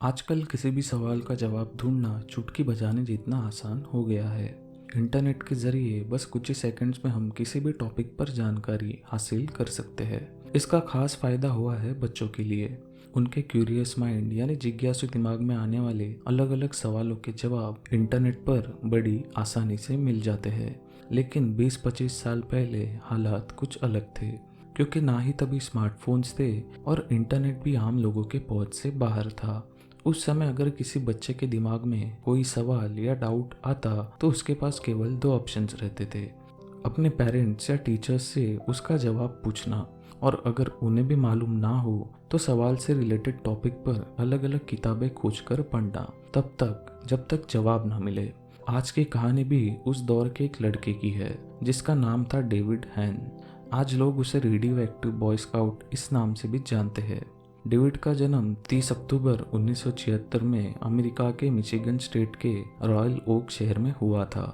आजकल किसी भी सवाल का जवाब ढूंढना चुटकी बजाने जितना आसान हो गया है। इंटरनेट के जरिए बस कुछ ही सेकंड्स में हम किसी भी टॉपिक पर जानकारी हासिल कर सकते हैं। इसका खास फायदा हुआ है बच्चों के लिए। उनके क्यूरियस माइंड यानी जिज्ञासु दिमाग में आने वाले अलग अलग सवालों के जवाब इंटरनेट पर बड़ी आसानी से मिल जाते हैं। लेकिन 20-25 साल पहले हालात कुछ अलग थे, क्योंकि ना ही तभी स्मार्टफोन्स थे और इंटरनेट भी आम लोगों के पहुंच से बाहर था। उस समय अगर किसी बच्चे के दिमाग में कोई सवाल या डाउट आता तो उसके पास केवल दो ऑप्शंस रहते थे: अपने पेरेंट्स या टीचर्स से उसका जवाब पूछना, और अगर उन्हें भी मालूम ना हो तो सवाल से रिलेटेड टॉपिक पर अलग अलग किताबें खोजकर पढ़ना, तब तक जब तक जवाब ना मिले। आज की कहानी भी उस दौर के एक लड़के की है जिसका नाम था डेविड हैन। आज लोग उसे रेडियो एक्टिव बॉय स्काउट इस नाम से भी जानते हैं। डेविड का जन्म 30 अक्टूबर 1976 में अमेरिका के मिशिगन स्टेट के रॉयल ओक शहर में हुआ था।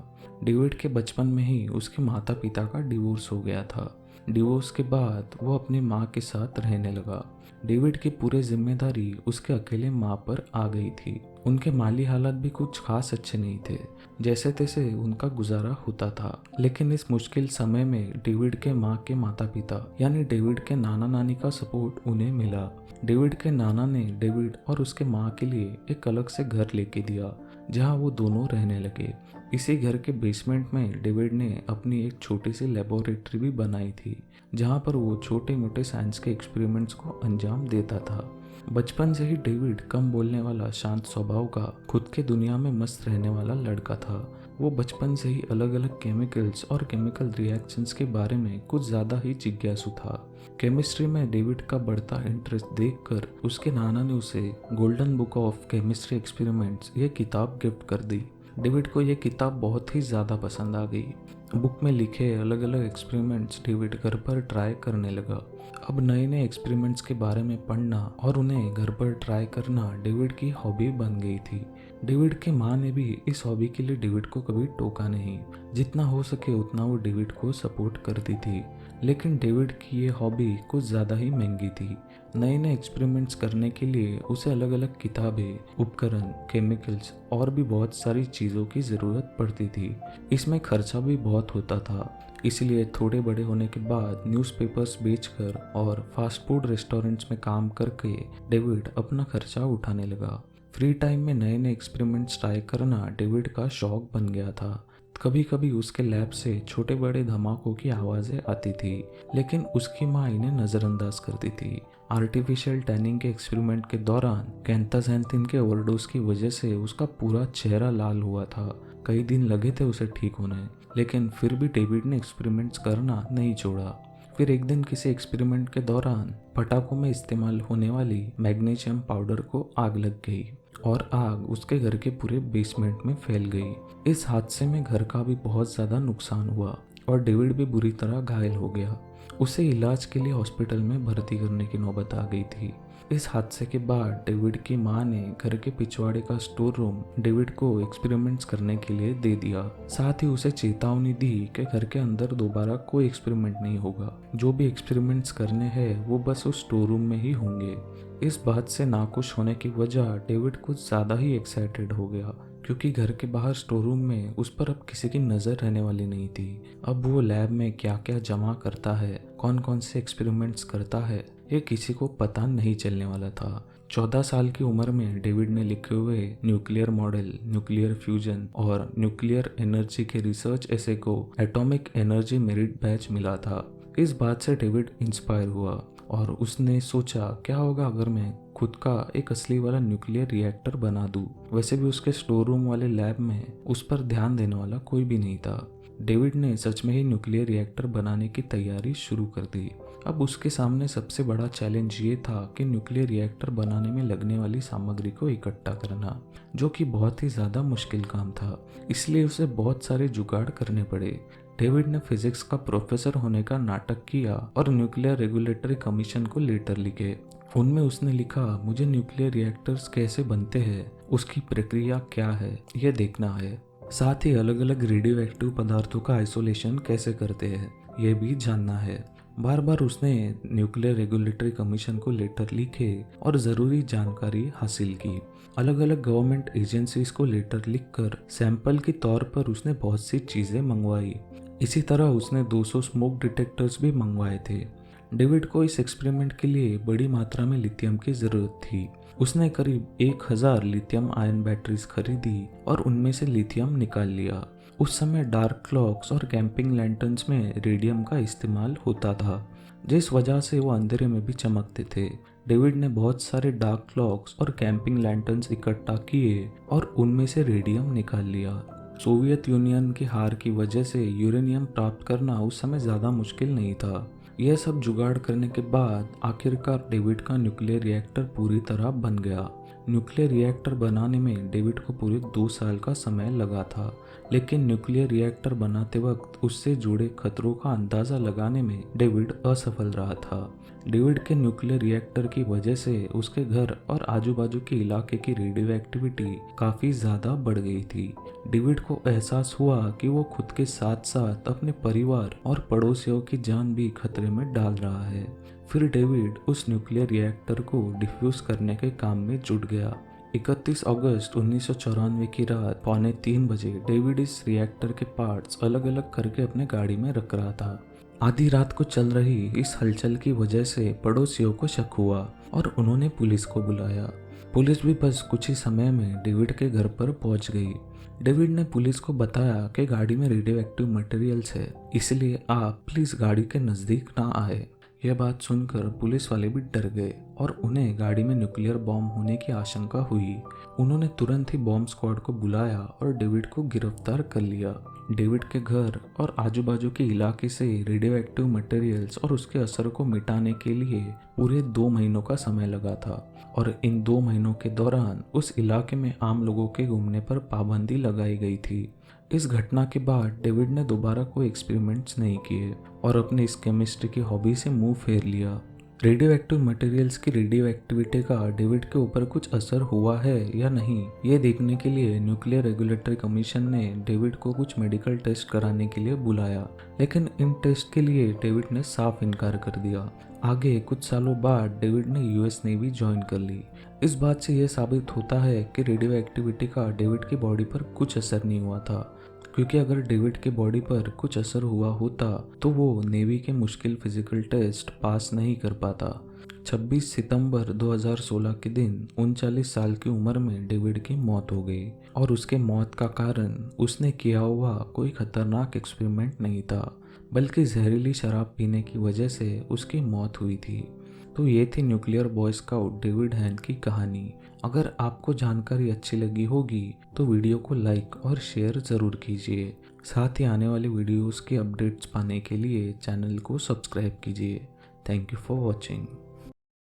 डेविड के बचपन में ही उसके माता पिता का डिवोर्स हो गया था। डिवोर्स के बाद वो अपनी माँ के साथ रहने लगा। डेविड की पूरी जिम्मेदारी उसके अकेले माँ पर आ गई थी। उनके माली हालात भी कुछ खास अच्छे नहीं थे, जैसे तैसे उनका गुजारा होता था। लेकिन इस मुश्किल समय में डेविड के माँ के माता पिता यानी डेविड के नाना नानी का सपोर्ट उन्हें मिला। डेविड के नाना ने डेविड और उसके माँ के लिए एक अलग से घर लेके दिया जहाँ वो दोनों रहने लगे। इसी घर के बेसमेंट में डेविड ने अपनी एक छोटी सी लेबोरेटरी भी बनाई थी जहाँ पर वो छोटे मोटे साइंस के एक्सपेरिमेंट्स को अंजाम देता था। बचपन से ही डेविड कम बोलने वाला, शांत स्वभाव का, खुद के दुनिया में मस्त रहने वाला लड़का था। वो बचपन से ही अलग अलग केमिकल्स और केमिकल रिएक्शंस के बारे में कुछ ज़्यादा ही जिज्ञासु था। केमिस्ट्री में डेविड का बढ़ता इंटरेस्ट देखकर उसके नाना ने उसे golden book of chemistry experiments ये किताब गिफ्ट कर दी। डेविड को यह किताब बहुत ही ज़्यादा पसंद आ गई। बुक में लिखे अलग अलग एक्सपेरिमेंट्स डेविड घर पर ट्राई करने लगा। अब नए नए एक्सपेरिमेंट्स के बारे में पढ़ना और उन्हें घर पर ट्राई करना डेविड की हॉबी बन गई थी। डेविड की माँ ने भी इस हॉबी के लिए डेविड को कभी टोका नहीं। जितना हो सके उतना वो डेविड को सपोर्ट करती थी। लेकिन डेविड की ये हॉबी कुछ ज़्यादा ही महंगी थी। नए नए एक्सपेरिमेंट्स करने के लिए उसे अलग अलग किताबें, उपकरण, केमिकल्स और भी बहुत सारी चीज़ों की ज़रूरत पड़ती थी। इसमें खर्चा भी बहुत होता था। इसलिए थोड़े बड़े होने के बाद न्यूज़पेपर्स बेचकर और फास्ट फूड रेस्टोरेंट्स में काम करके डेविड अपना खर्चा उठाने लगा। फ्री टाइम में नए नए एक्सपेरिमेंट्स ट्राई करना डेविड का शौक बन गया था। कभी कभी उसके लैब से छोटे बड़े धमाकों की आवाज़ें आती थी, लेकिन उसकी माँ इन्हें नज़रअंदाज करती थी। आर्टिफिशियल टैनिंग के एक्सपेरिमेंट के दौरान कैंथाजैंथिन के ओवरडोज की वजह से उसका पूरा चेहरा लाल हुआ था। कई दिन लगे थे उसे ठीक होने, लेकिन फिर भी डेविड ने एक्सपेरिमेंट्स करना नहीं छोड़ा। फिर एक दिन किसी एक्सपेरिमेंट के दौरान पटाखों में इस्तेमाल होने वाली मैग्नीशियम पाउडर को आग लग गई और आग उसके घर के पूरे बेसमेंट में फैल गई। इस हादसे में घर का भी बहुत ज़्यादा नुकसान हुआ और डेविड भी बुरी तरह घायल हो गया। उसे इलाज के लिए हॉस्पिटल में भर्ती करने की नौबत आ गई थी। इस हादसे के बाद डेविड की माँ ने घर के पिछवाड़े का स्टोर रूम डेविड को एक्सपेरिमेंट्स करने के लिए दे दिया। साथ ही उसे चेतावनी दी कि घर के अंदर दोबारा कोई एक्सपेरिमेंट नहीं होगा। जो भी एक्सपेरिमेंट्स करने हैं वो बस उस स्टोर रूम में ही होंगे। इस बात से नाखुश होने की वजह डेविड कुछ ज़्यादा ही एक्साइटेड हो गया, क्योंकि घर के बाहर स्टोर रूम में उस पर अब किसी की नज़र रहने वाली नहीं थी। अब वो लैब में क्या क्या जमा करता है, कौन कौन से एक्सपेरिमेंट्स करता है, ये किसी को पता नहीं चलने वाला था। 14 साल की उम्र में डेविड ने लिखे हुए न्यूक्लियर मॉडल, न्यूक्लियर फ्यूजन और न्यूक्लियर एनर्जी के रिसर्च एसे को एटॉमिक एनर्जी मेरिट बैच मिला था। इस बात से डेविड इंस्पायर हुआ और उसने सोचा क्या होगा अगर मैं खुद का एक असली वाला न्यूक्लियर रिएक्टर बना दूं। वैसे भी उसके स्टोर रूम वाले लैब में उस पर ध्यान देने वाला कोई भी नहीं था। डेविड ने सच में ही न्यूक्लियर रिएक्टर बनाने की तैयारी शुरू कर दी। अब उसके सामने सबसे बड़ा चैलेंज ये था कि न्यूक्लियर रिएक्टर बनाने में लगने वाली सामग्री को इकट्ठा करना, जो कि बहुत ही ज़्यादा मुश्किल काम था। इसलिए उसे बहुत सारे जुगाड़ करने पड़े। डेविड ने फिजिक्स का प्रोफेसर होने का नाटक किया और न्यूक्लियर रेगुलेटरी कमीशन को लेटर लिखे। उनमें उसने लिखा, मुझे न्यूक्लियर रिएक्टर्स कैसे बनते हैं, उसकी प्रक्रिया क्या है, यह देखना है। साथ ही अलग अलग रेडियो एक्टिव पदार्थों का आइसोलेशन कैसे करते हैं, यह भी जानना है। बार बार उसने न्यूक्लियर रेगुलेटरी कमीशन को लेटर लिखे और ज़रूरी जानकारी हासिल की। अलग अलग गवर्नमेंट एजेंसीज को लेटर लिखकर सैंपल के तौर पर उसने बहुत सी चीज़ें मंगवाई। इसी तरह उसने 200 स्मोक डिटेक्टर्स भी मंगवाए थे। डेविड को इस एक्सपेरिमेंट के लिए बड़ी मात्रा में लिथियम की ज़रूरत थी। उसने करीब 1000 लिथियम आयन बैटरीज खरीदी और उनमें से लिथियम निकाल लिया। उस समय डार्क क्लॉक्स और कैंपिंग लैंटर्न्स में रेडियम का इस्तेमाल होता था, जिस वजह से वो अंधेरे में भी चमकते थे। डेविड ने बहुत सारे डार्क क्लॉक्स और कैंपिंग लैंटर्न्स इकट्ठा किए और उनमें से रेडियम निकाल लिया। सोवियत यूनियन की हार की वजह से यूरेनियम प्राप्त करना उस समय ज़्यादा मुश्किल नहीं था। यह सब जुगाड़ करने के बाद आखिरकार डेविड का न्यूक्लियर रिएक्टर पूरी तरह बन गया। न्यूक्लियर रिएक्टर बनाने में डेविड को पूरे 2 साल का समय लगा था, लेकिन न्यूक्लियर रिएक्टर बनाते वक्त उससे जुड़े खतरों का अंदाज़ा लगाने में डेविड असफल रहा था। डेविड के न्यूक्लियर रिएक्टर की वजह से उसके घर और आजू बाजू के इलाके की रेडियो एक्टिविटी काफ़ी ज़्यादा बढ़ गई थी। डेविड को एहसास हुआ कि वो खुद के साथ साथ अपने परिवार और पड़ोसियों की जान भी खतरे में डाल रहा है। फिर डेविड उस न्यूक्लियर रिएक्टर को डिफ्यूज करने के काम में जुट गया। 31 अगस्त 1994 की रात 2:45 बजे डेविड इस रिएक्टर के पार्ट्स अलग अलग करके अपने गाड़ी में रख रहा था। आधी रात को चल रही इस हलचल की वजह से पड़ोसियों को शक हुआ और उन्होंने पुलिस को बुलाया। पुलिस भी बस कुछ ही समय में डेविड के घर पर पहुंच गई। डेविड ने पुलिस को बताया कि गाड़ी में रेडियो एक्टिव मटेरियल्स है, इसलिए आप प्लीज गाड़ी के नज़दीक ना आए। यह बात सुनकर पुलिस वाले भी डर गए और उन्हें गाड़ी में न्यूक्लियर बॉम्ब होने की आशंका हुई। उन्होंने तुरंत ही बॉम्ब स्क्वाड को बुलाया और डेविड को गिरफ्तार कर लिया। डेविड के घर और आजू बाजू के इलाके से रेडियो एक्टिव मटेरियल्स और उसके असर को मिटाने के लिए पूरे 2 महीनों का समय लगा था और इन 2 महीनों के दौरान उस इलाके में आम लोगों के घूमने पर पाबंदी लगाई गई थी। इस घटना के बाद डेविड ने दोबारा कोई एक्सपेरिमेंट्स नहीं किए और अपने इस केमिस्ट्री की हॉबी से मुंह फेर लिया। रेडियो एक्टिव मटेरियल्स की रेडियो एक्टिविटी का डेविड के ऊपर कुछ असर हुआ है या नहीं, ये देखने के लिए न्यूक्लियर रेगुलेटरी कमीशन ने डेविड को कुछ मेडिकल टेस्ट कराने के लिए बुलाया, लेकिन इन टेस्ट के लिए डेविड ने साफ इनकार कर दिया। आगे कुछ सालों बाद डेविड ने यूएस नेवी ज्वाइन कर ली। इस बात से यह साबित होता है कि रेडियो एक्टिविटी का डेविड की बॉडी पर कुछ असर नहीं हुआ था, क्योंकि अगर डेविड के बॉडी पर कुछ असर हुआ होता तो वो नेवी के मुश्किल फिजिकल टेस्ट पास नहीं कर पाता। 26 सितंबर 2016 के दिन 39 साल की उम्र में डेविड की मौत हो गई और उसके मौत का कारण उसने किया हुआ कोई खतरनाक एक्सपेरिमेंट नहीं था, बल्कि जहरीली शराब पीने की वजह से उसकी मौत हुई थी। तो ये थी न्यूक्लियर बॉय स्काउट डेविड हैन की कहानी। अगर आपको जानकारी अच्छी लगी होगी तो वीडियो को लाइक और शेयर ज़रूर कीजिए। साथ ही आने वाली वीडियोस की अपडेट्स पाने के लिए चैनल को सब्सक्राइब कीजिए। Thank you for watching.